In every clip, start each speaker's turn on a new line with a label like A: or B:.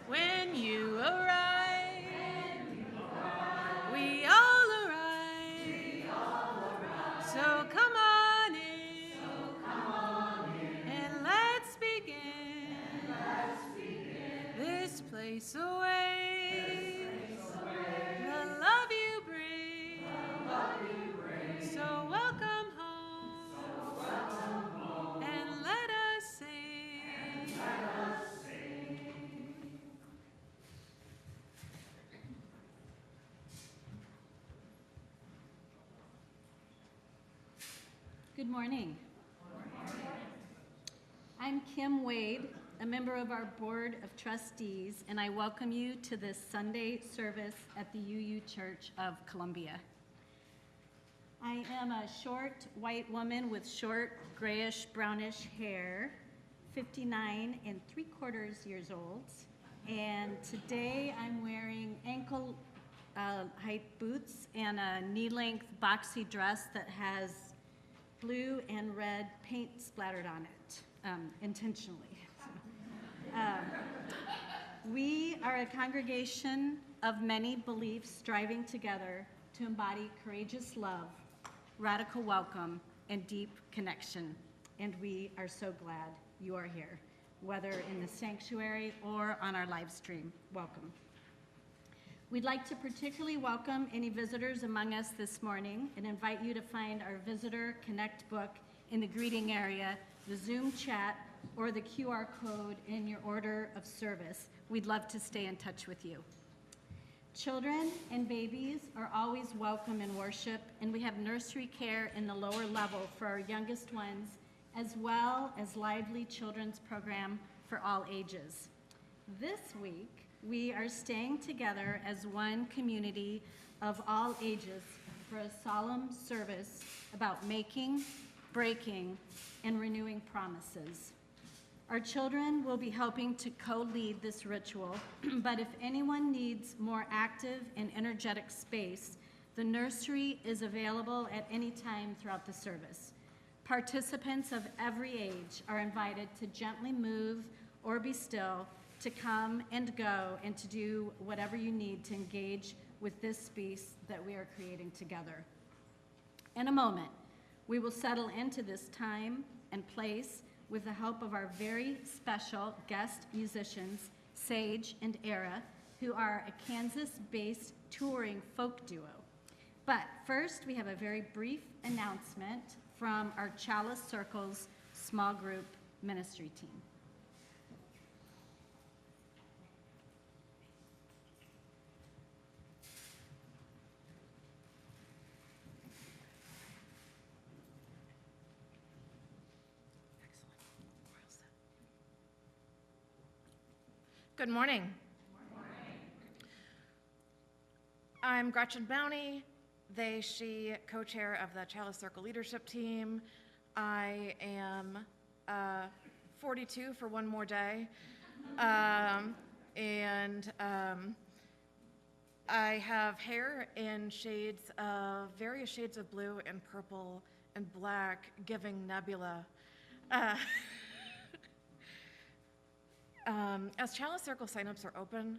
A: When you arrive, we all arrive. So come on in, and let's begin. This place awaits the love you bring. So welcome home, and let us sing.
B: Good morning. I'm Kim Wade, a member of our Board of Trustees, and I welcome you to this Sunday service at the UU Church of Columbia. I am a short white woman with short grayish brownish hair, 59 and 3/4 years old, and today I'm wearing ankle height boots and a knee-length boxy dress that has blue and red paint splattered on it, intentionally. We are a congregation of many beliefs striving together to embody courageous love, radical welcome, and deep connection. And we are so glad you are here, whether in the sanctuary or on our live stream. Welcome. We'd like to particularly welcome any visitors among us this morning and invite you to find our Visitor Connect book in the greeting area, the Zoom chat, or the QR code in your order of service. We'd love to stay in touch with you. Children and babies are always welcome in worship, and we have nursery care in the lower level for our youngest ones, as well as lively children's program for all ages. This week, we are staying together as one community of all ages for a solemn service about making, breaking, and renewing promises. Our children will be helping to co-lead this ritual, but if anyone needs more active and energetic space, the nursery is available at any time throughout the service. Participants of every age are invited to gently move or be still, to come and go, and to do whatever you need to engage with this space that we are creating together. In a moment, we will settle into this time and place with the help of our very special guest musicians, Sage and Era, who are a Kansas-based touring folk duo. But first, we have a very brief announcement from our Chalice Circle's small group ministry team.
A: Good morning. Good morning. I'm Gretchen Bowney, she, co-chair of the Chalice Circle leadership team. I am 42 for one more day, and I have hair in various shades of blue and purple and black, giving nebula. As Chalice Circle signups are open,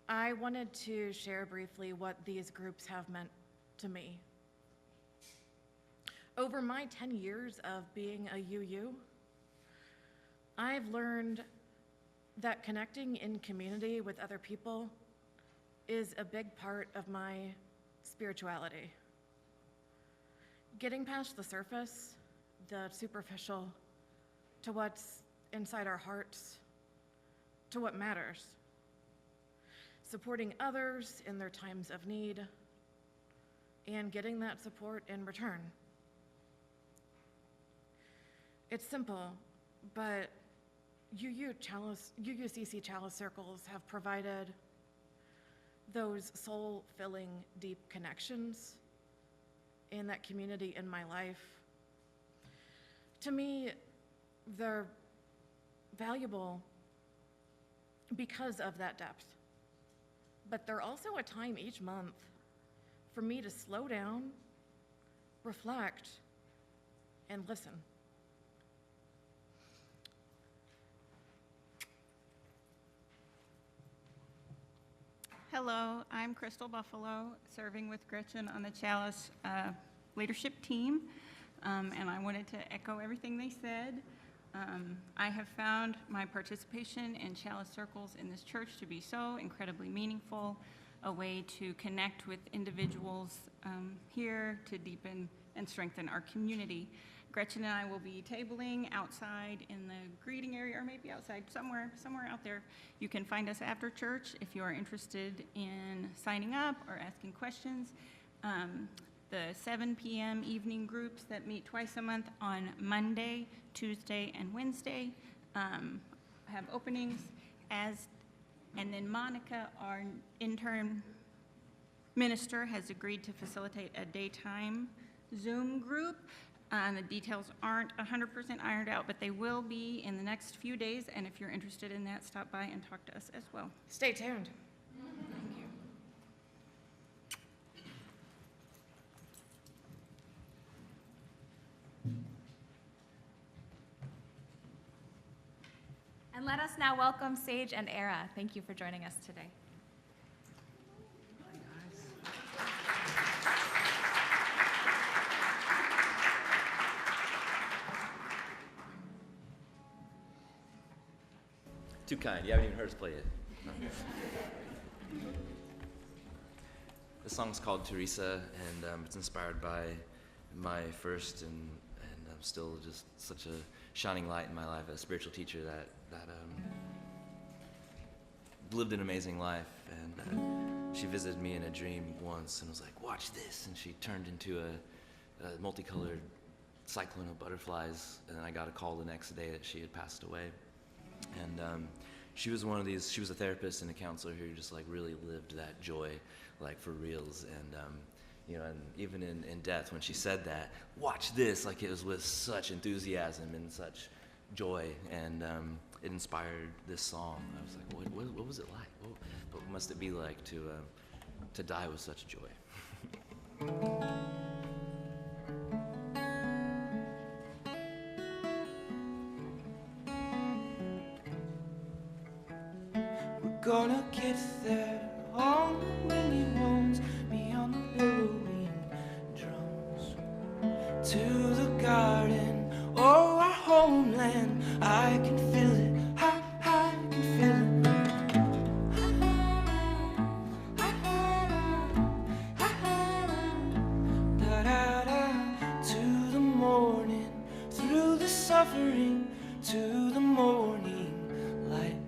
A: I wanted to share briefly what these groups have meant to me. Over my 10 years of being a UU, I've learned that connecting in community with other people is a big part of my spirituality. Getting past the surface, the superficial, to what's inside our hearts, to what matters. Supporting others in their times of need, and getting that support in return. It's simple, but UUCC Chalice Circles have provided those soul-filling, deep connections in that community in my life. To me, they're valuable because of that depth. But they're also a time each month for me to slow down, reflect, and listen.
C: Hello, I'm Crystal Buffalo, serving with Gretchen on the Chalice leadership team, and I wanted to echo everything they said. I have found my participation in Chalice circles in this church to be so incredibly meaningful, a way to connect with individuals here to deepen and strengthen our community. Gretchen and I will be tabling outside in the greeting area, or maybe outside somewhere out there. You can find us after church if you are interested in signing up or asking questions. The 7 p.m. evening groups that meet twice a month on Monday, Tuesday, and Wednesday have openings. And then Monica, our intern minister, has agreed to facilitate a daytime Zoom group. The details aren't 100% ironed out, but they will be in the next few days, and if you're interested in that, stop by and talk to us as well.
A: Stay tuned.
C: Thank you.
D: And let us now welcome Sage and Era. Thank you for joining us today.
E: Too kind. You haven't even heard us play it. The song's called Teresa, and it's inspired by my first and still just such a shining light in my life, a spiritual teacher that lived an amazing life. And she visited me in a dream once and was like, "Watch this," and she turned into a multicolored cyclone of butterflies. And then I got a call the next day that she had passed away. And she was one of these, she was a therapist and a counselor who just like really lived that joy, like for reals. And you know, and even in death, when she said that, "Watch this," like it was with such enthusiasm and such joy. And it inspired this song. I was like, what was it like? What must it be like to die with such joy?
F: Gonna get there on the windy roads, beyond the billowing drums, to the garden, oh our homeland. I can feel it, I can feel it. Da da da, to the morning, through the suffering, to the morning light.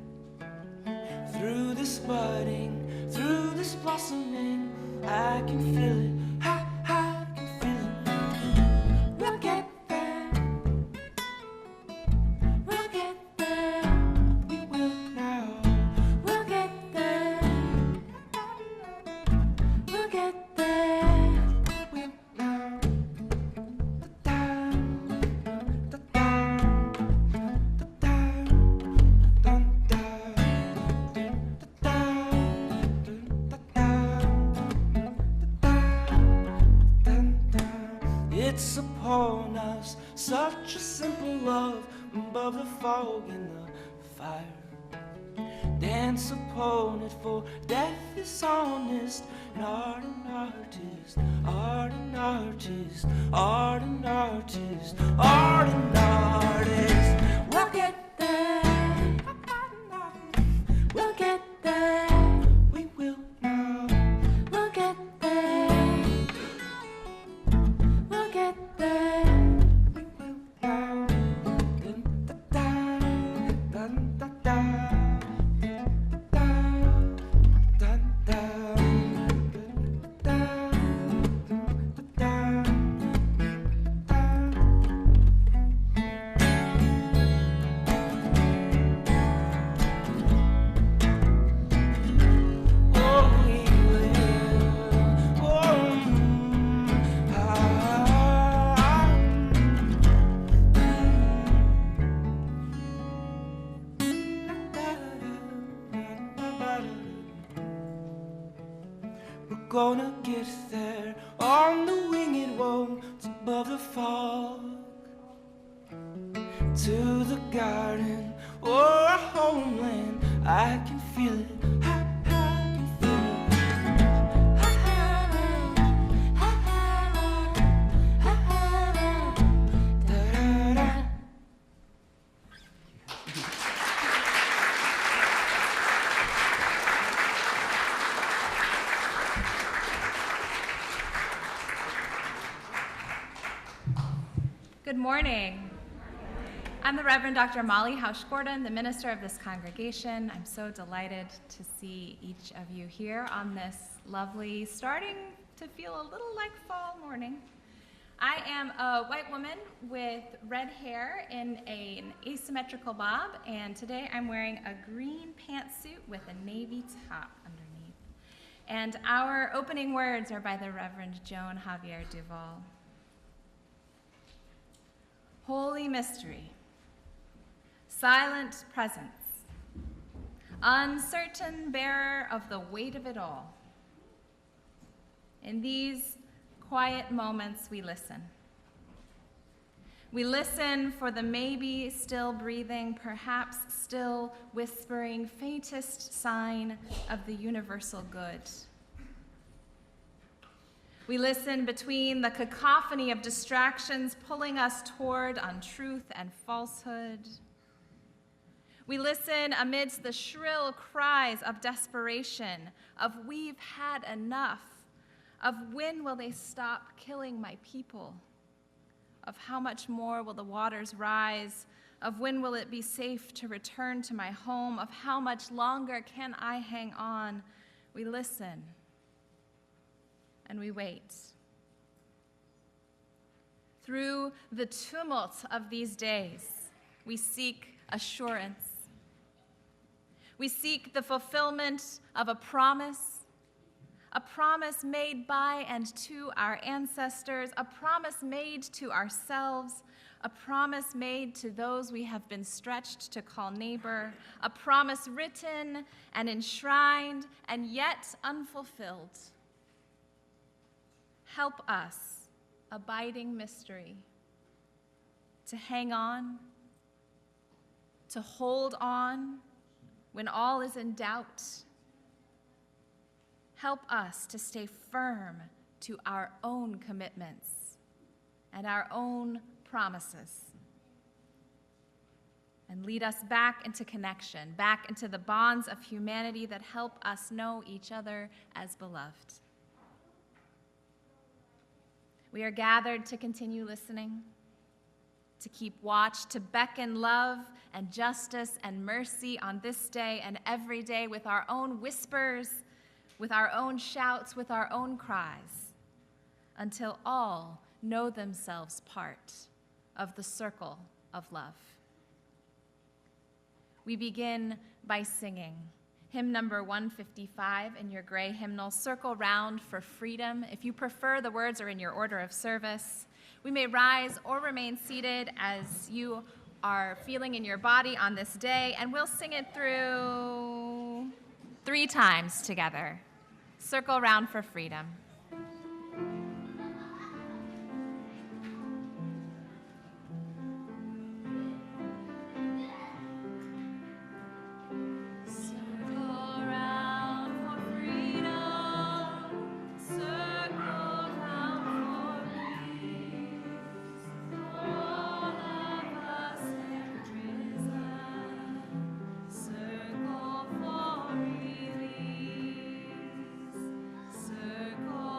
F: Through this budding, through this blossoming, I can feel it, I can feel it. We'll get there, we'll get there, we will now. We'll get there, we'll get there, we will now. It's upon us, such a simple love, above the fog and the fire. Dance upon it, for death is honest, and art an artist, art an artist, art an artist, art an artist. We'll get there, we'll get there, we will now. We'll get there, we'll get there, we will now. Dun, da, da, dun, da, da, da, dun, da, dun, da, dun, da, oh, we will, oh, we're gonna get there on the winged roads above the fog, to the garden or our homeland. I can feel it, I can feel it.
D: morning. I'm the Reverend Dr. Molly Hausch-Gordon, the minister of this congregation. I'm so delighted to see each of you here on this lovely, starting to feel a little like fall morning. I am a white woman with red hair in an asymmetrical bob, and today I'm wearing a green pantsuit with a navy top underneath. And our opening words are by the Reverend Joan Javier Duval. Holy mystery, silent presence, uncertain bearer of the weight of it all. In these quiet moments, we listen. We listen for the maybe still breathing, perhaps still whispering, faintest sign of the universal good. We listen between the cacophony of distractions pulling us toward untruth and falsehood. We listen amidst the shrill cries of desperation, of we've had enough, of when will they stop killing my people, of how much more will the waters rise, of when will it be safe to return to my home, of how much longer can I hang on. We listen. And we wait. Through the tumult of these days, we seek assurance. We seek the fulfillment of a promise made by and to our ancestors, a promise made to ourselves, a promise made to those we have been stretched to call neighbor, a promise written and enshrined and yet unfulfilled. Help us, abiding mystery, to hang on, to hold on when all is in doubt. Help us to stay firm to our own commitments and our own promises. And lead us back into connection, back into the bonds of humanity that help us know each other as beloved. We are gathered to continue listening, to keep watch, to beckon love and justice and mercy on this day and every day with our own whispers, with our own shouts, with our own cries, until all know themselves part of the circle of love. We begin by singing hymn number 155 in your gray hymnal, Circle Round for Freedom. If you prefer, the words are in your order of service. We may rise or remain seated as you are feeling in your body on this day, and we'll sing it through 3 times together. Circle Round for Freedom.
G: Circle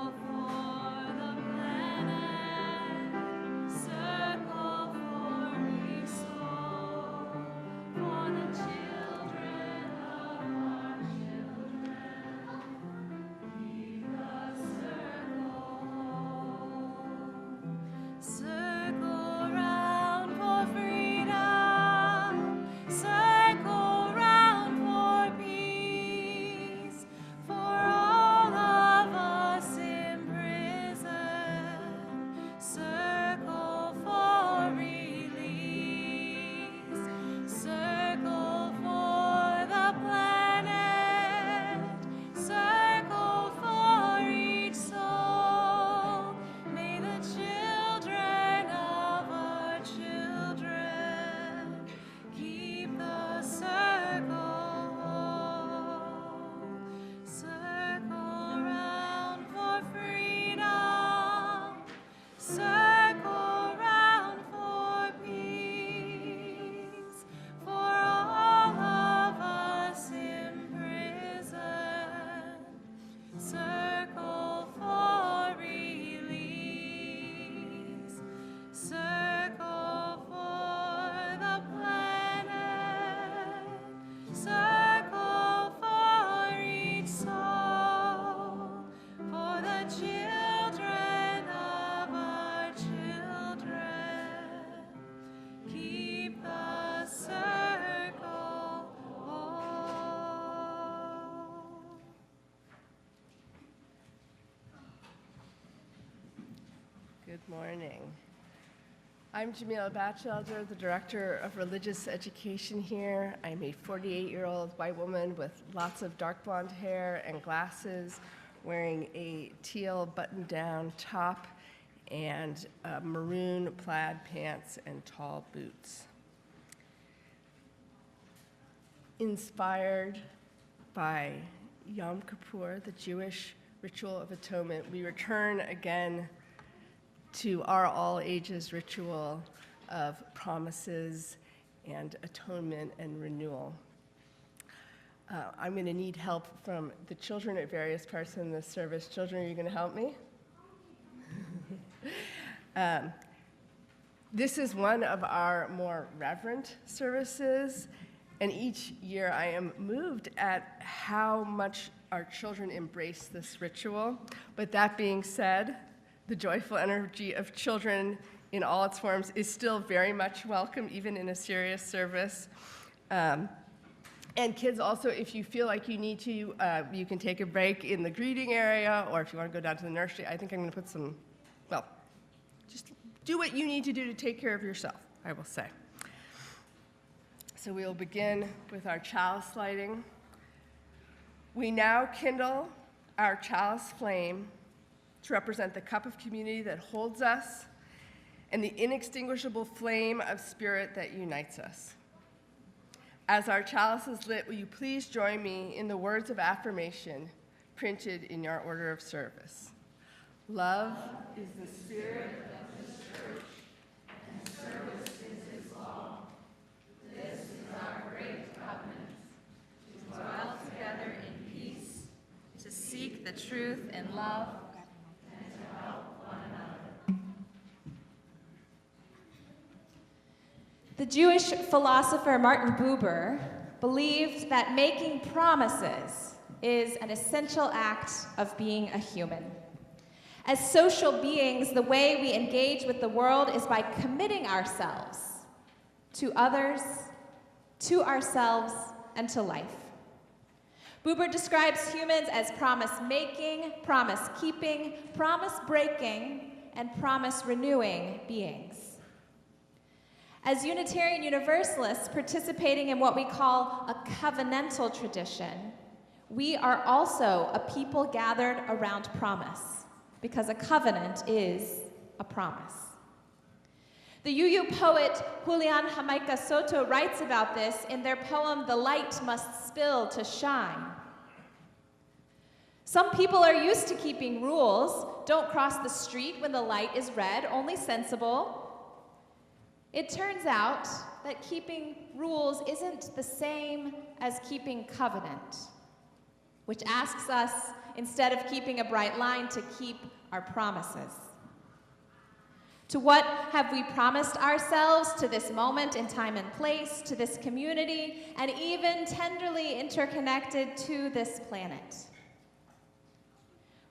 G: Good morning. I'm Jamila Batchelder, the Director of Religious Education here. I'm a 48-year-old white woman with lots of dark blonde hair and glasses, wearing a teal button-down top and maroon plaid pants and tall boots. Inspired by Yom Kippur, the Jewish ritual of atonement, we return again to our all ages ritual of promises and atonement and renewal. I'm going to need help from the children at various parts in this service. Children, are you going to help me? This is one of our more reverent services, and each year I am moved at how much our children embrace this ritual. But that being said, the joyful energy of children in all its forms is still very much welcome, even in a serious service. And kids also, if you feel like you need to, you can take a break in the greeting area, or if you want to go down to the nursery. I think I'm going to put some, well, just do what you need to do to take care of yourself, I will say. So we will begin with our chalice lighting. We now kindle our chalice flame to represent the cup of community that holds us and the inextinguishable flame of spirit that unites us. As our chalice is lit, will you please join me in the words of affirmation printed in your order of service? Love is the spirit of this church, and service is its law. This is our great covenant, to dwell together in peace,
D: To seek the truth in love,
G: and to help one another.
D: The Jewish philosopher Martin Buber believed that making promises is an essential act of being a human. As social beings, the way we engage with the world is by committing ourselves to others, to ourselves, and to life. Buber describes humans as promise-making, promise-keeping, promise-breaking, and promise-renewing beings. As Unitarian Universalists participating in what we call a covenantal tradition, we are also a people gathered around promise, because a covenant is a promise. The UU poet Julian Jamaica Soto writes about this in their poem, "The Light Must Spill to Shine." Some people are used to keeping rules. Don't cross the street when the light is red, only sensible. It turns out that keeping rules isn't the same as keeping covenant, which asks us, instead of keeping a bright line, to keep our promises. To what have we promised ourselves, to this moment in time and place, to this community, and even tenderly interconnected to this planet?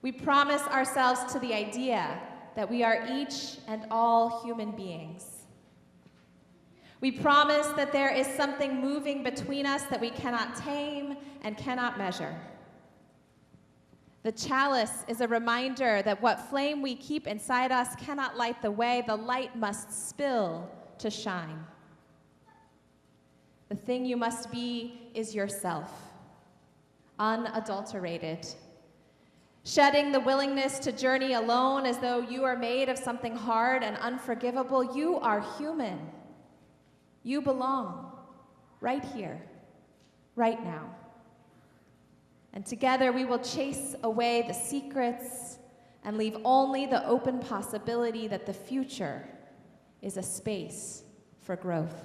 D: We promise ourselves to the idea that we are each and all human beings. We promise that there is something moving between us that we cannot tame and cannot measure. The chalice is a reminder that what flame we keep inside us cannot light the way. The light must spill to shine. The thing you must be is yourself, unadulterated, shedding the willingness to journey alone as though you are made of something hard and unforgivable. You are human. You belong right here, right now. And together we will chase away the secrets and leave only the open possibility that the future is a space for growth.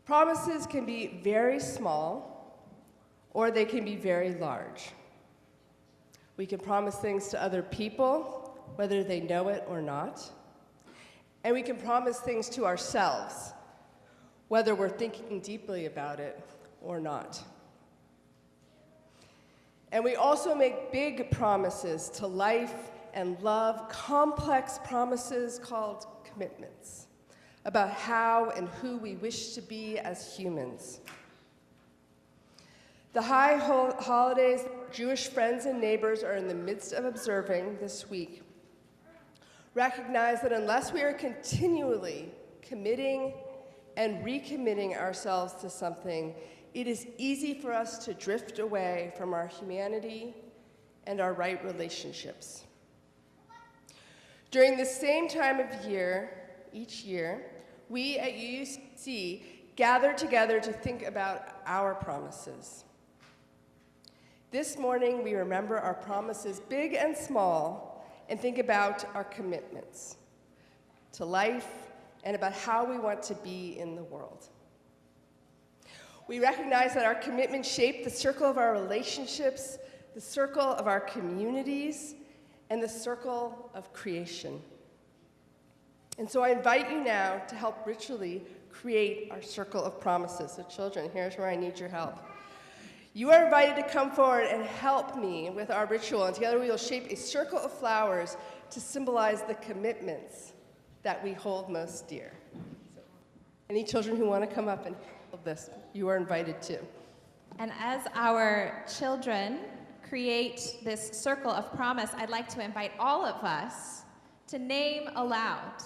G: Promises can be very small, or they can be very large. We can promise things to other people, whether they know it or not. And we can promise things to ourselves, whether we're thinking deeply about it or not. And we also make big promises to life and love, complex promises called commitments, about how and who we wish to be as humans. The high holidays Jewish friends and neighbors are in the midst of observing this week recognize that unless we are continually committing and recommitting ourselves to something, it is easy for us to drift away from our humanity and our right relationships. During the same time of year, each year, we at UUCC gather together to think about our promises. This morning, we remember our promises, big and small, and think about our commitments to life and about how we want to be in the world. We recognize that our commitments shape the circle of our relationships, the circle of our communities, and the circle of creation. And so I invite you now to help ritually create our circle of promises. So children, here's where I need your help. You are invited to come forward and help me with our ritual, and together we will shape a circle of flowers to symbolize the commitments that we hold most dear. So, any children who want to come up and help this, you are invited to.
D: And as our children create this circle of promise, I'd like to invite all of us to name aloud,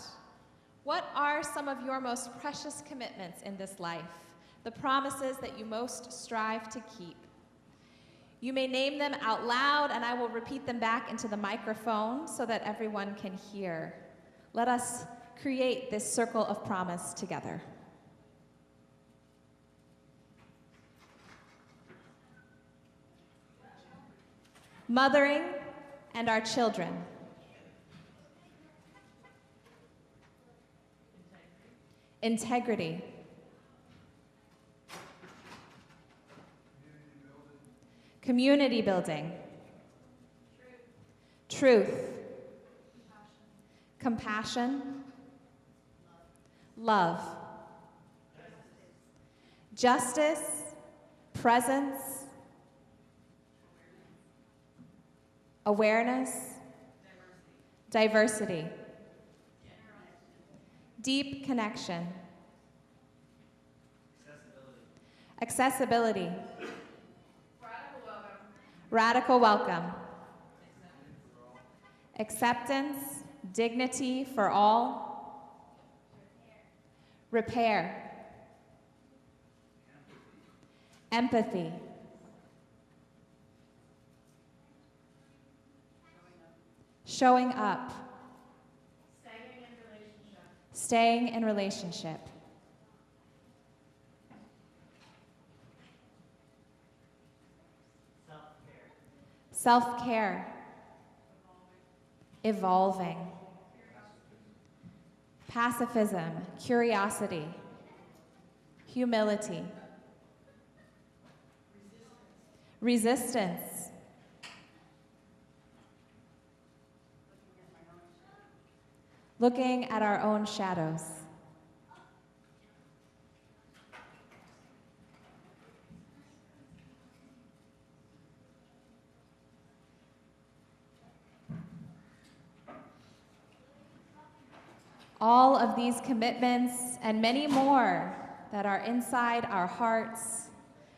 D: what are some of your most precious commitments in this life? The promises that you most strive to keep. You may name them out loud, and I will repeat them back into the microphone so that everyone can hear. Let us create this circle of promise together. Mothering and our children. Integrity. Community building. Truth. Compassion. Love. Justice. Presence. Awareness. Diversity. Deep connection. Accessibility. Radical welcome. Acceptance, dignity for all. Repair. Empathy. Showing up. Staying in relationship. Self-care. Evolving. Pacifism, curiosity. Humility. Resistance. Looking at our own shadows. All of these commitments and many more that are inside our hearts,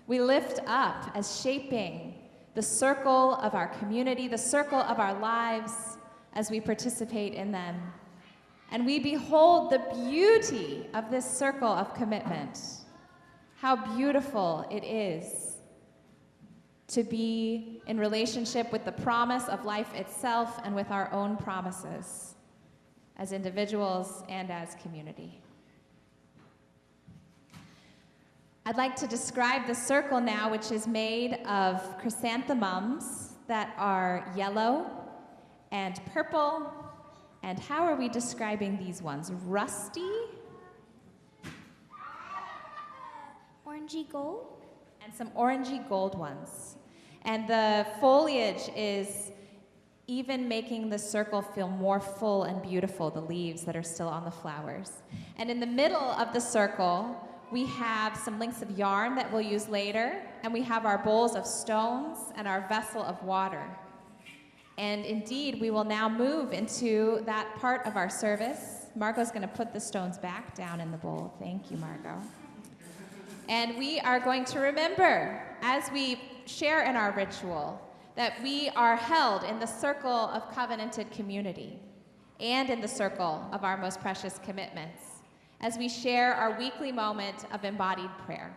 D: we lift up as shaping the circle of our community, the circle of our lives as we participate in them. And we behold the beauty of this circle of commitment. How beautiful it is to be in relationship with the promise of life itself and with our own promises as individuals and as community. I'd like to describe the circle now, which is made of chrysanthemums that are yellow and purple. And how are we describing these ones? Rusty?
H: Orangey gold?
D: And some orangey gold ones. And the foliage is even making the circle feel more full and beautiful, the leaves that are still on the flowers. And in the middle of the circle, we have some links of yarn that we'll use later, and we have our bowls of stones and our vessel of water. And indeed, we will now move into that part of our service. Margot's going to put the stones back down in the bowl. Thank you, Margot. And we are going to remember as we share in our ritual, that we are held in the circle of covenanted community and in the circle of our most precious commitments as we share our weekly moment of embodied prayer.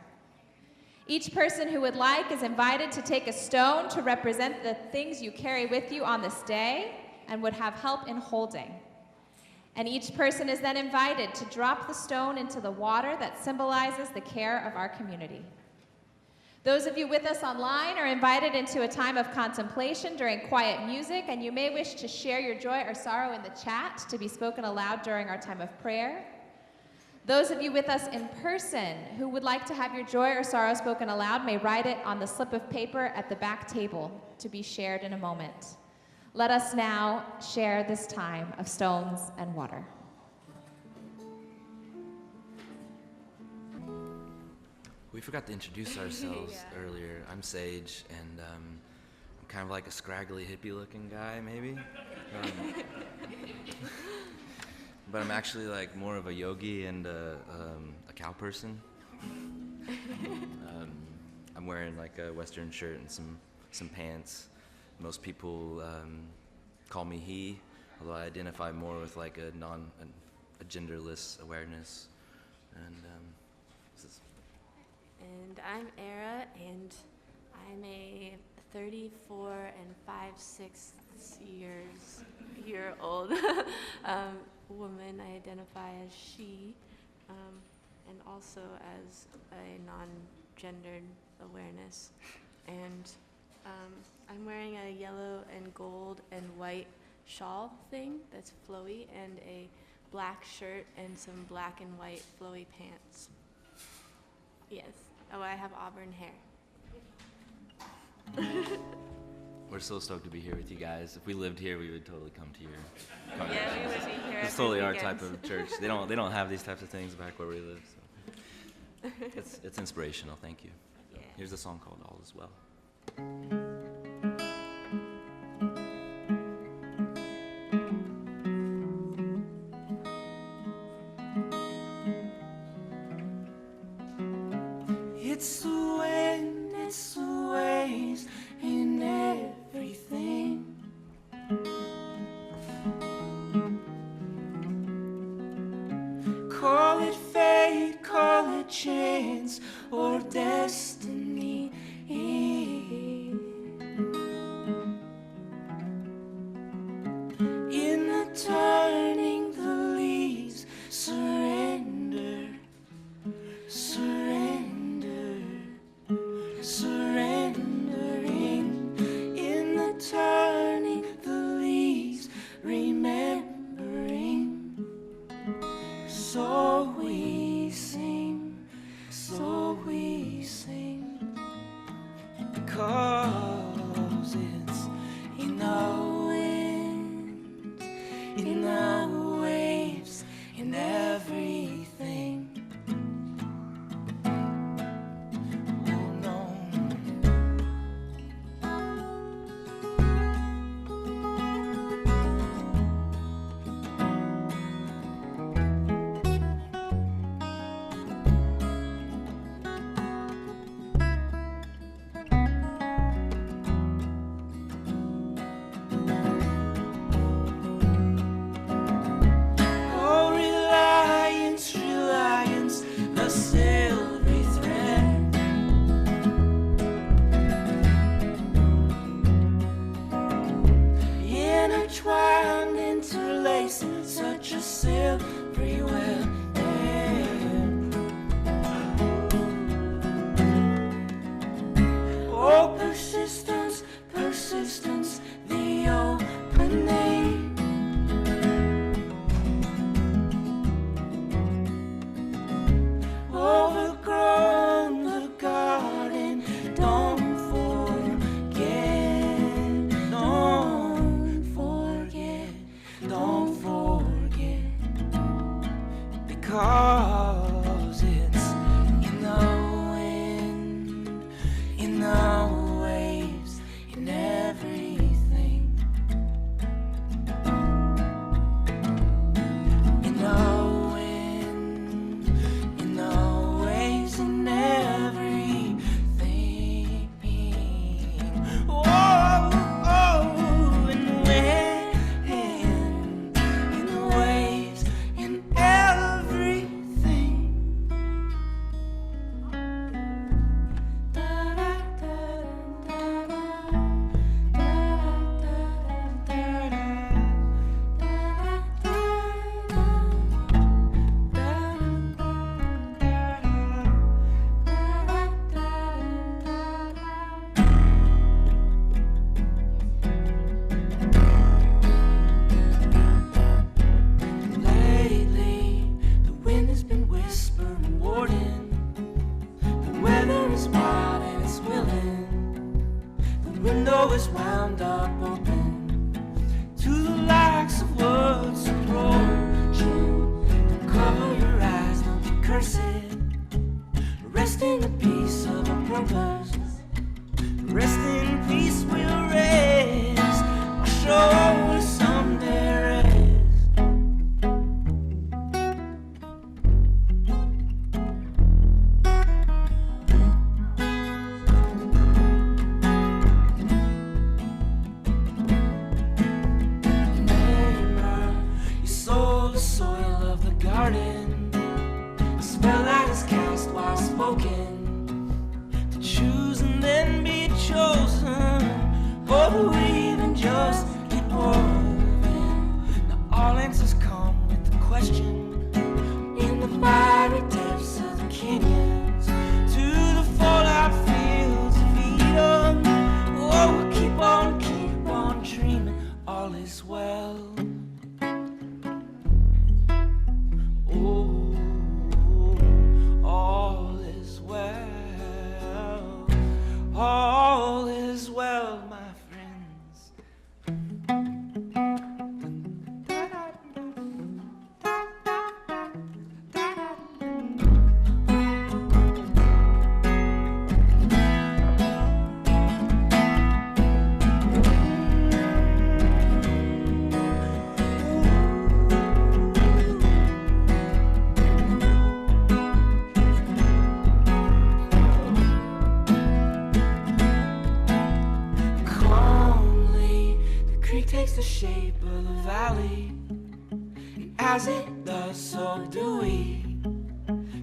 D: Each person who would like is invited to take a stone to represent the things you carry with you on this day and would have help in holding. And each person is then invited to drop the stone into the water that symbolizes the care of our community. Those of you with us online are invited into a time of contemplation during quiet music, and you may wish to share your joy or sorrow in the chat to be spoken aloud during our time of prayer. Those of you with us in person who would like to have your joy or sorrow spoken aloud may write it on the slip of paper at the back table to be shared in a moment. Let us now share this time of stones and water.
E: We forgot to introduce ourselves earlier. I'm Sage, and I'm kind of like a scraggly hippie-looking guy, maybe. But I'm actually like more of a yogi and a cow person. I'm wearing like a Western shirt and some pants. Most people call me he, although I identify more with like a genderless awareness. And this is.
I: And I'm Era, and I'm a 34 and 5/6 year old woman. I identify as she, and also as a non-gendered awareness. And I'm wearing a yellow and gold and white shawl thing that's flowy, and a black shirt and some black and white flowy pants. Yes. Oh, I have auburn hair.
E: We're so stoked to be here with you guys. If we lived here, we would totally come to your
I: Yeah,
E: congregation.
I: we would be here.
E: It's
I: every
E: totally our
I: weekend.
E: type of church. They don't have these types of things back where we live. So it's inspirational. Thank you.
I: Yeah.
E: Here's a song called "All Is Well."
F: It's the when, it's the ways in everything. Call it fate, call it chance, or destiny. In the turning the leaves, surrender, surrender, surrendering. In the turning the leaves, remembering. So we sing, so we sing, because it's in the wind, in the waves, in everything. Oh no. show is wound up open to the likes of what's approaching. Cover your eyes, don't you curse it. Rest in the peace of a purpose. Rest in peace, we'll rest. I'll show you someday rest. You sow the soil of the garden, a spell that is cast while spoken. Choose and then be chosen, or we even just get woven. Now all answers come with the question. In the miry depths of the canyons, to the fallout fields of Eden. Oh, we'll keep on dreaming. All is well. Oh, all is well. All is well, my friends. Takes the shape of the valley, and as it does, so do we.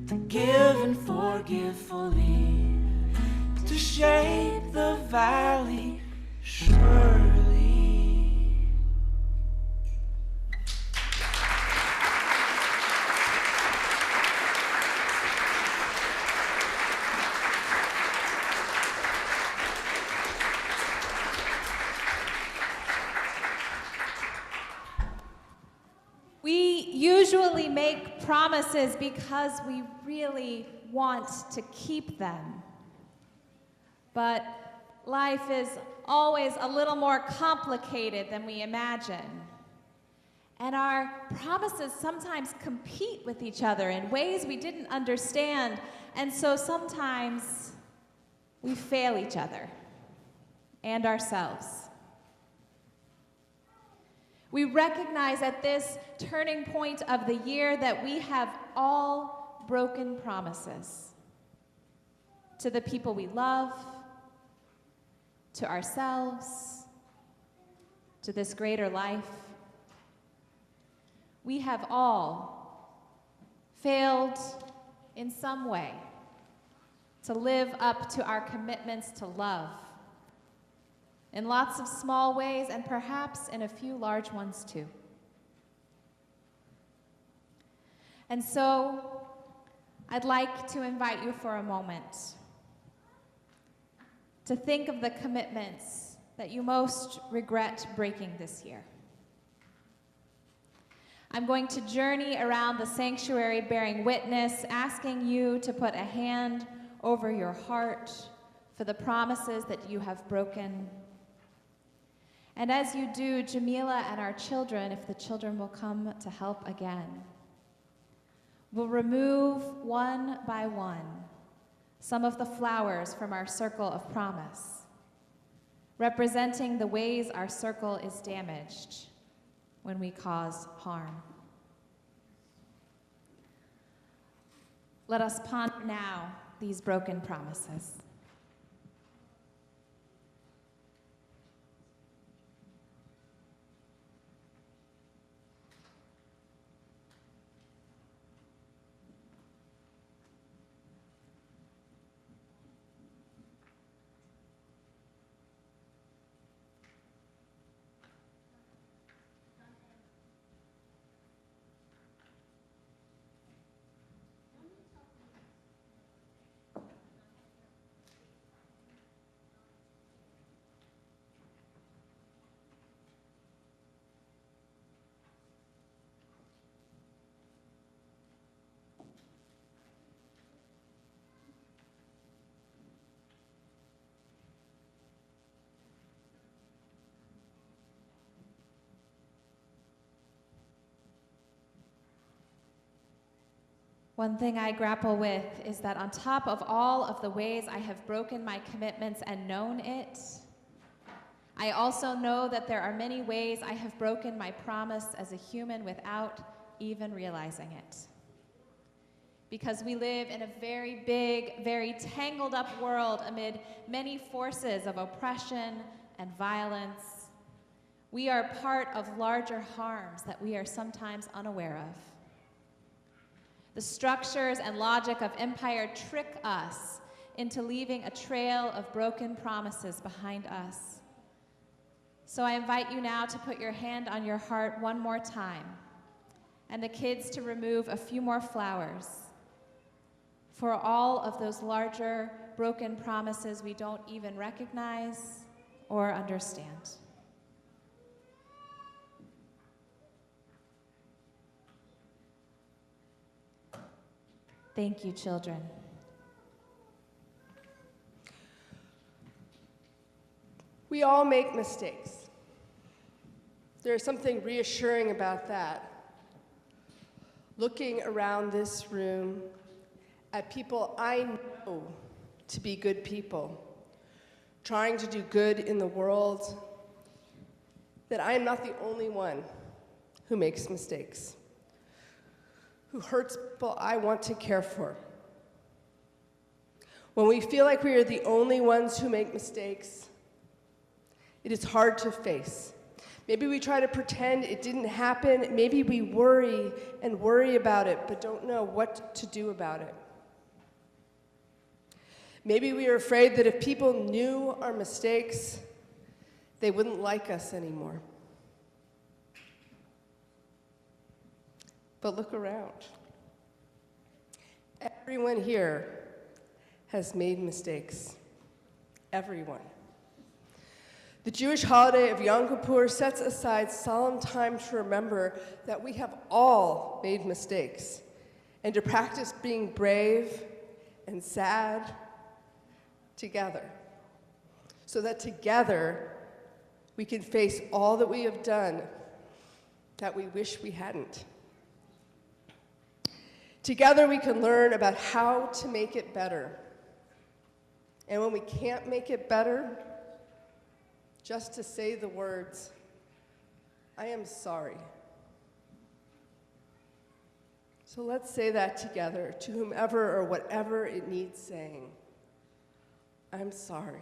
F: To give and forgive fully, to shape the valley surely.
D: We usually make promises because we really want to keep them. But life is always a little more complicated than we imagine. And our promises sometimes compete with each other in ways we didn't understand. And so sometimes we fail each other and ourselves. We recognize at this turning point of the year that we have all broken promises to the people we love, to ourselves, to this greater life. We have all failed in some way to live up to our commitments to love, in lots of small ways and perhaps in a few large ones too. And so I'd like to invite you for a moment to think of the commitments that you most regret breaking this year. I'm going to journey around the sanctuary bearing witness, asking you to put a hand over your heart for the promises that you have broken. And as you do, Jamila and our children, if the children will come to help again, will remove one by one some of the flowers from our circle of promise, representing the ways our circle is damaged when we cause harm. Let us ponder now these broken promises. One thing I grapple with is that on top of all of the ways I have broken my commitments and known it, I also know that there are many ways I have broken my promise as a human without even realizing it. Because we live in a very big, very tangled up world amid many forces of oppression and violence. We are part of larger harms that we are sometimes unaware of. The structures and logic of empire trick us into leaving a trail of broken promises behind us. So I invite you now to put your hand on your heart one more time, and the kids to remove a few more flowers for all of those larger broken promises we don't even recognize or understand. Thank you, children.
G: We all make mistakes. There's something reassuring about that. Looking around this room at people I know to be good people, trying to do good in the world, that I am not the only one who makes mistakes, who hurts people I want to care for. When we feel like we are the only ones who make mistakes, it is hard to face. Maybe we try to pretend it didn't happen. Maybe we worry and worry about it, but don't know what to do about it. Maybe we are afraid that if people knew our mistakes, they wouldn't like us anymore. But look around. Everyone here has made mistakes. Everyone. The Jewish holiday of Yom Kippur sets aside solemn time to remember that we have all made mistakes and to practice being brave and sad together, so that together we can face all that we have done that we wish we hadn't. Together we can learn about how to make it better. And when we can't make it better, just to say the words, I am sorry. So let's say that together to whomever or whatever it needs saying. I'm sorry.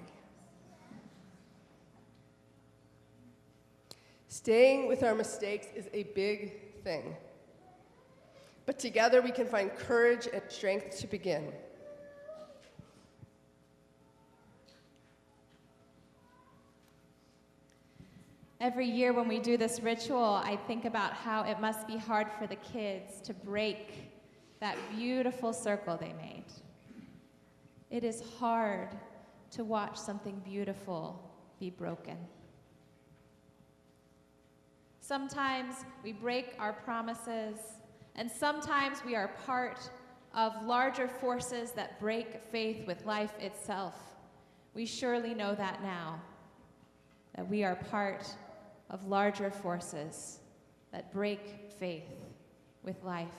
G: Staying with our mistakes is a big thing. But together we can find courage and strength to begin.
D: Every year when we do this ritual, I think about how it must be hard for the kids to break that beautiful circle they made. It is hard to watch something beautiful be broken. Sometimes we break our promises, and sometimes we are part of larger forces that break faith with life itself. We surely know that now, that we are part of larger forces that break faith with life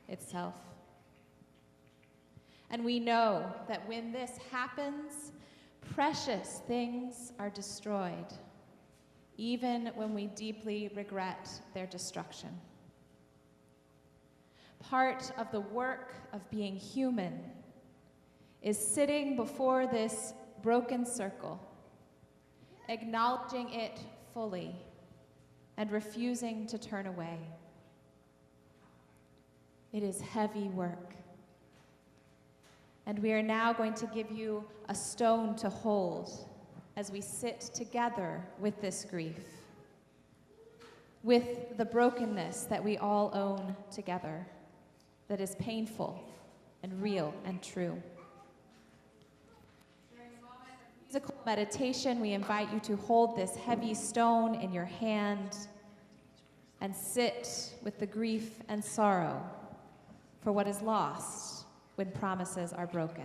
D: itself. And we know that when this happens, precious things are destroyed, even when we deeply regret their destruction. Part of the work of being human is sitting before this broken circle, acknowledging it fully, and refusing to turn away. It is heavy work. And we are now going to give you a stone to hold as we sit together with this grief, with the brokenness that we all own together, that is painful and real and true. During a moment of musical meditation, we invite you to hold this heavy stone in your hand and sit with the grief and sorrow for what is lost when promises are broken.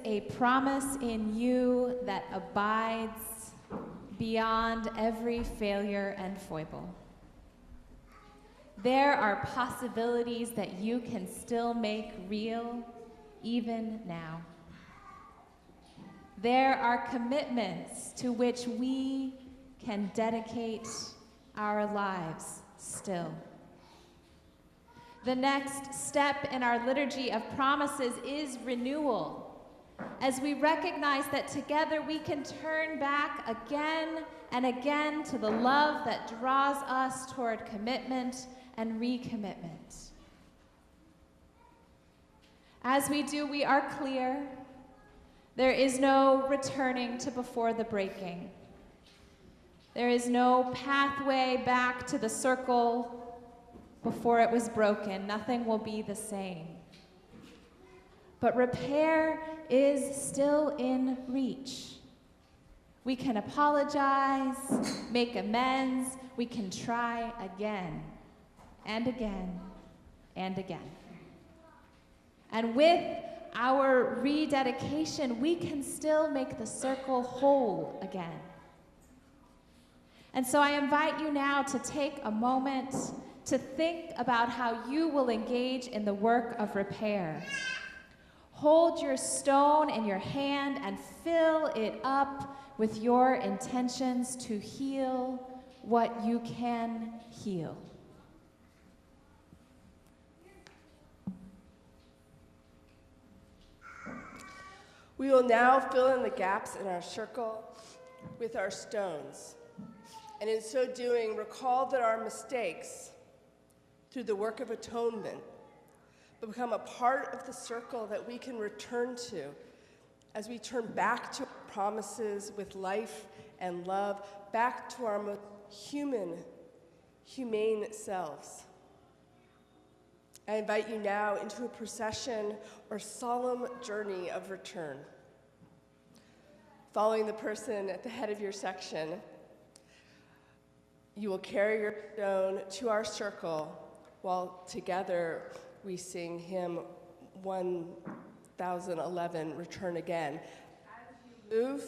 D: a promise in you that abides beyond every failure and foible. There are possibilities that you can still make real, even now. There are commitments to which we can dedicate our lives still. The next step in our liturgy of promises is renewal, as we recognize that together we can turn back again and again to the love that draws us toward commitment and recommitment. As we do, we are clear. There is no returning to before the breaking. There is no pathway back to the circle before it was broken. Nothing will be the same. But repair is still in reach. We can apologize, make amends, we can try again and again and again. And with our rededication, we can still make the circle whole again. And so I invite you now to take a moment to think about how you will engage in the work of repair. Hold your stone in your hand and fill it up with your intentions to heal what you can heal.
G: We will now fill in the gaps in our circle with our stones. And in so doing, recall that our mistakes, through the work of atonement, become a part of the circle that we can return to as we turn back to our promises with life and love, back to our most humane selves. I invite you now into a procession or solemn journey of return. Following the person at the head of your section, you will carry your stone to our circle while together we sing hymn 1011, Return Again. As you move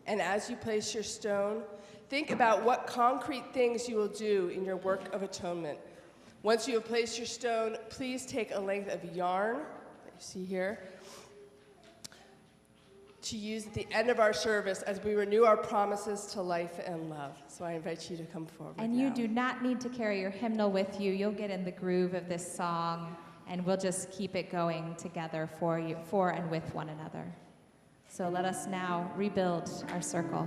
G: and as you place your stone, think about what concrete things you will do in your work of atonement. Once you have placed your stone, please take a length of yarn that you see here to use at the end of our service as we renew our promises to life and love. So I invite you to come forward.
D: And you do not need to carry your hymnal with you. You'll get in the groove of this song, and we'll just keep it going together for you, for and with one another. So let us now rebuild our circle.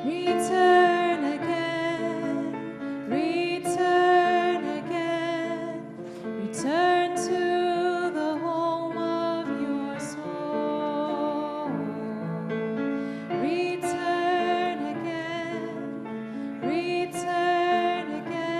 D: Return again, return again, return to the home of your soul. Return again, return again.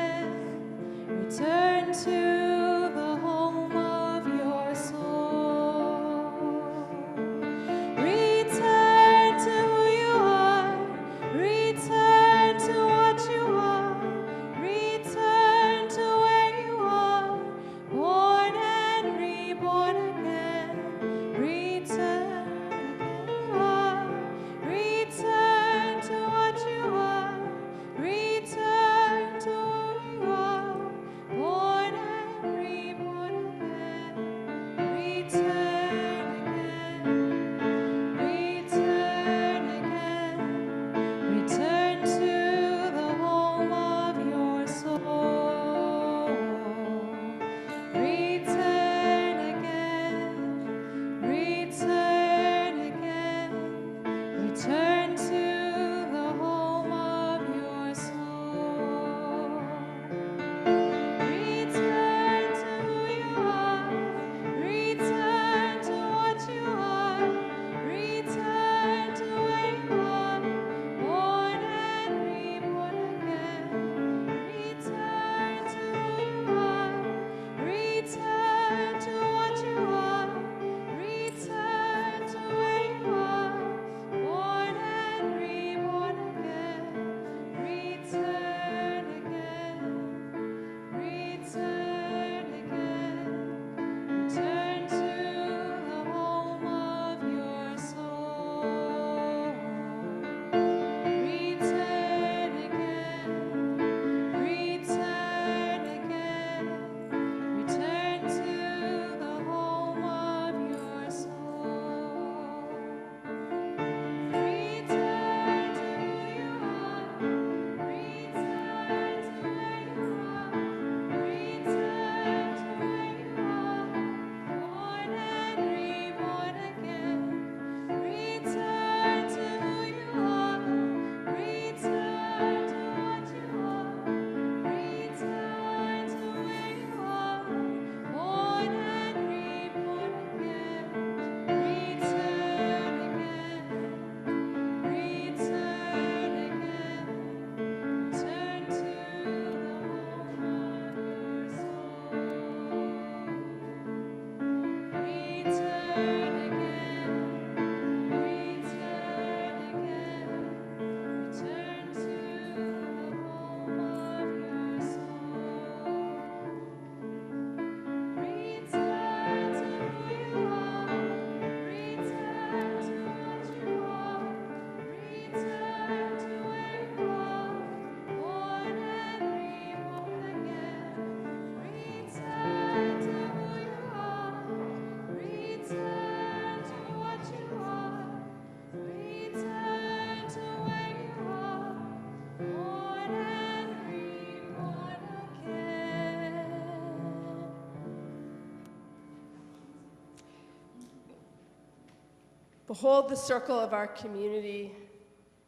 G: Behold the circle of our community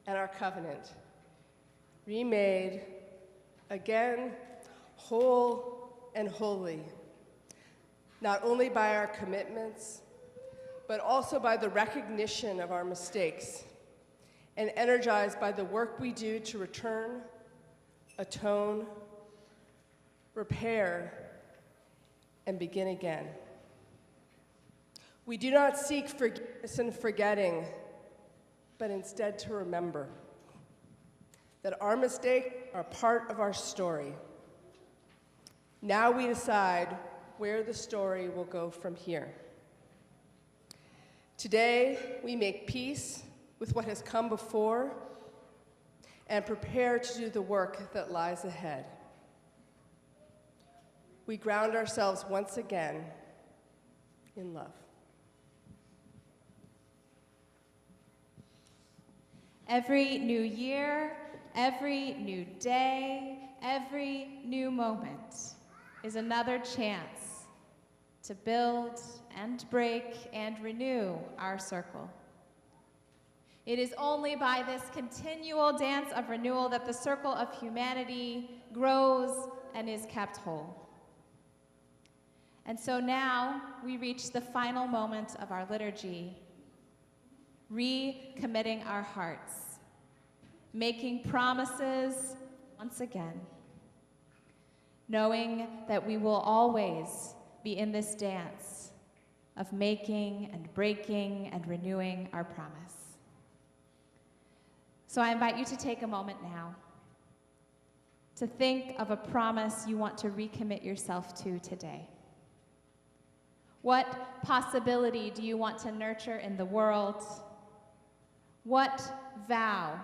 G: and our covenant, remade again, whole and holy, not only by our commitments, but also by the recognition of our mistakes, and energized by the work we do to return, atone, repair, and begin again. We do not seek forgiveness and forgetting, but instead to remember that our mistakes are part of our story. Now we decide where the story will go from here. Today, we make peace with what has come before and prepare to do the work that lies ahead. We ground ourselves once again in love.
D: Every new year, every new day, every new moment is another chance to build and break and renew our circle. It is only by this continual dance of renewal that the circle of humanity grows and is kept whole. And so now we reach the final moment of our liturgy, recommitting our hearts, making promises once again, knowing that we will always be in this dance of making and breaking and renewing our promise. So I invite you to take a moment now to think of a promise you want to recommit yourself to today. What possibility do you want to nurture in the world? What vow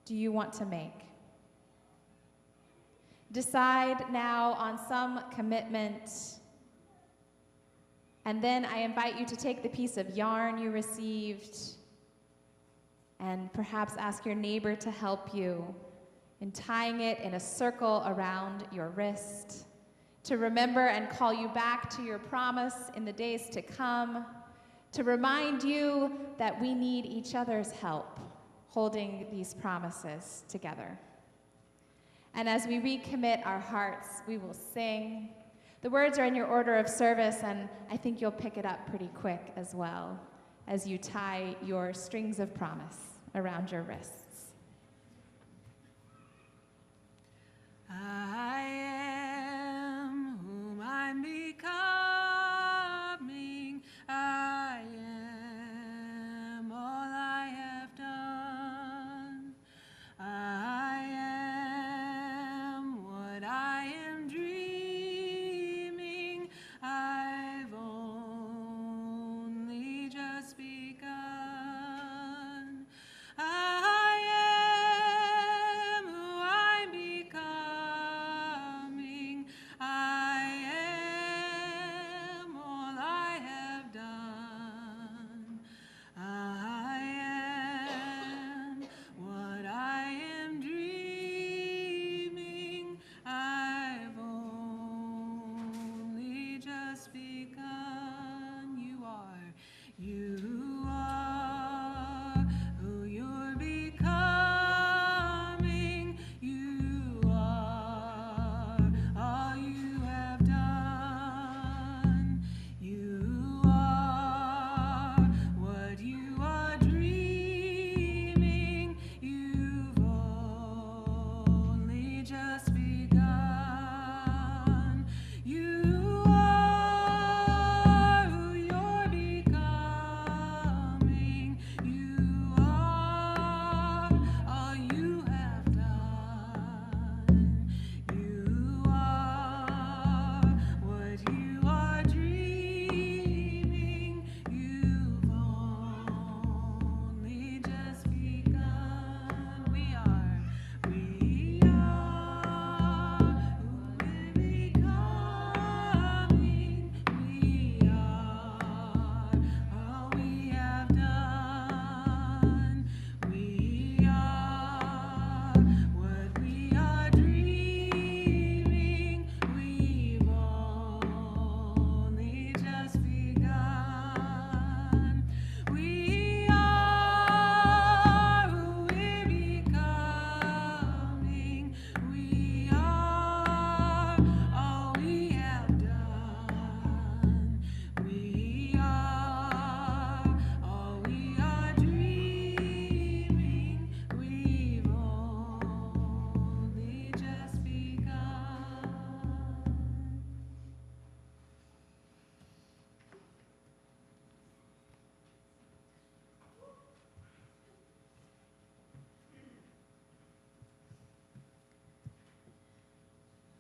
D: do you want to make? Decide now on some commitment, and then I invite you to take the piece of yarn you received and perhaps ask your neighbor to help you in tying it in a circle around your wrist, to remember and call you back to your promise in the days to come, to remind you that we need each other's help holding these promises together. And as we recommit our hearts, we will sing. The words are in your order of service, and I think you'll pick it up pretty quick as well as you tie your strings of promise around your wrists.
J: I am whom I'm becoming. I am all I have done. I am what I am dreaming. I've only just begun. I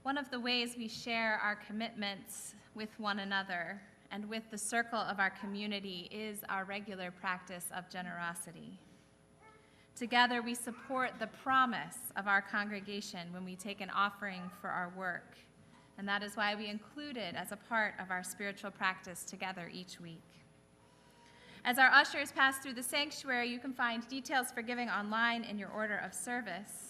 D: One of the ways we share our commitments with one another and with the circle of our community is our regular practice of generosity. Together, we support the promise of our congregation when we take an offering for our work, and that is why we include it as a part of our spiritual practice together each week. As our ushers pass through the sanctuary, you can find details for giving online in your order of service.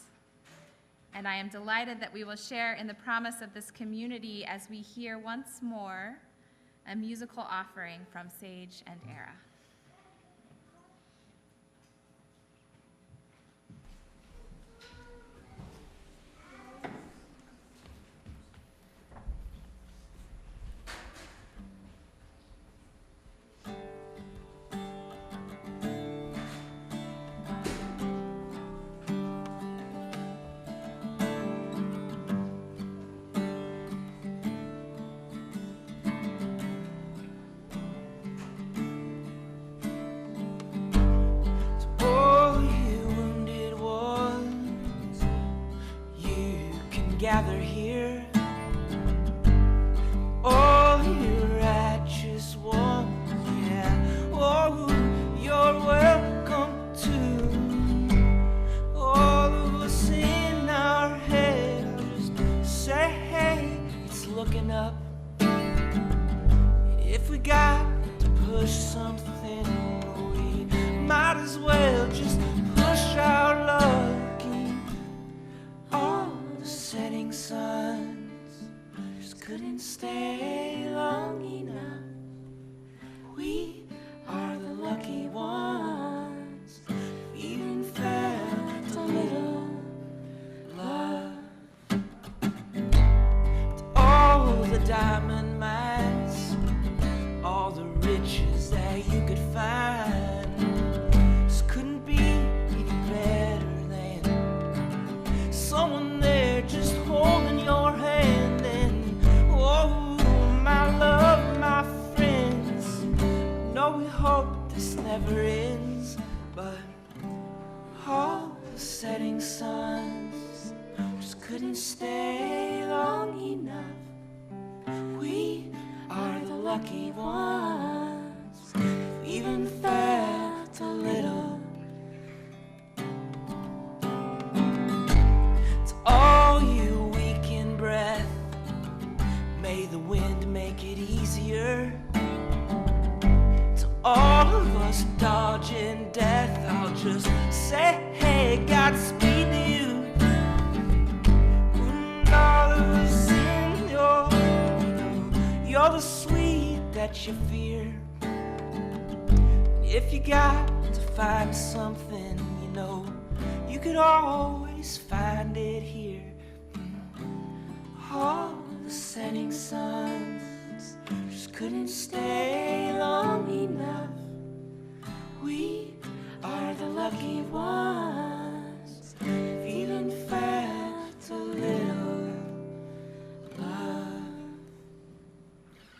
D: And I am delighted that we will share in the promise of this community as we hear once more a musical offering from Sage and Era.
F: Gather here, all you righteous ones, yeah. Oh, you're welcome to. All of us in our head, I'll just say, hey, it's looking up. If we got to push something, we might as well just push our luck. Setting suns just couldn't stay long enough. We are the lucky ones, even felt a little love. All the diamond mines, all the riches that you could find, just couldn't be any better than someone there just holding your hand. And oh, my love, my friends, no, we hope this never ends, but all the setting suns just couldn't stay long enough. We are the lucky ones, even felt a little. All you weak in breath, may the wind make it easier. To all of us dodging death, I'll just say, hey, Godspeed to you. And all of us in you're the sweet that you fear. If you got to find something, you know, you could always find it here. All the setting suns just couldn't stay long enough. We are the lucky ones, even felt a little love.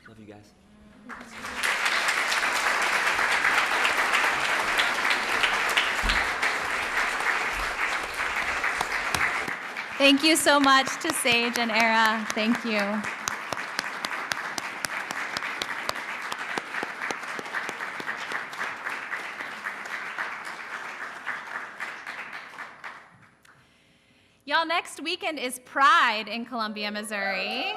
E: Love you guys.
D: Thank you so much to Sage and Era. Thank you. Y'all, next weekend is Pride in Columbia, Missouri.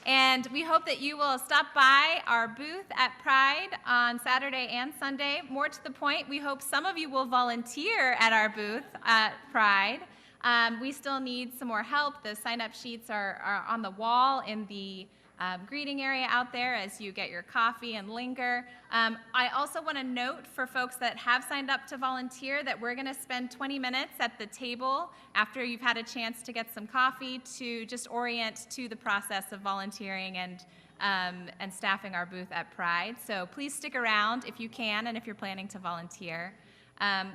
D: And we hope that you will stop by our booth at Pride on Saturday and Sunday. More to the point, we hope some of you will volunteer at our booth at Pride. We still need some more help. The sign-up sheets are on the wall in the greeting area out there as you get your coffee and linger. I also want to note for folks that have signed up to volunteer that we're going to spend 20 minutes at the table after you've had a chance to get some coffee to just orient to the process of volunteering and staffing our booth at Pride. So please stick around if you can and if you're planning to volunteer.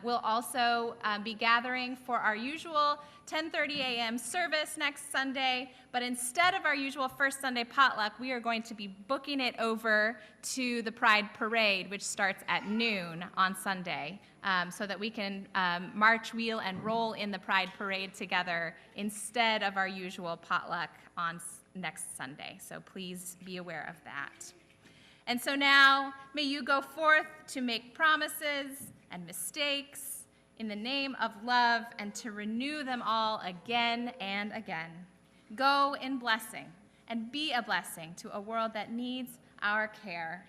D: We'll also be gathering for our usual 10:30 a.m. service next Sunday, but instead of our usual first Sunday potluck, we are going to be booking it over to the Pride Parade, which starts at noon on Sunday, so that we can march, wheel, and roll in the Pride Parade together instead of our usual potluck on next Sunday. So please be aware of that. And so now, may you go forth to make promises and mistakes in the name of love and to renew them all again and again. Go in blessing and be a blessing to a world that needs our care.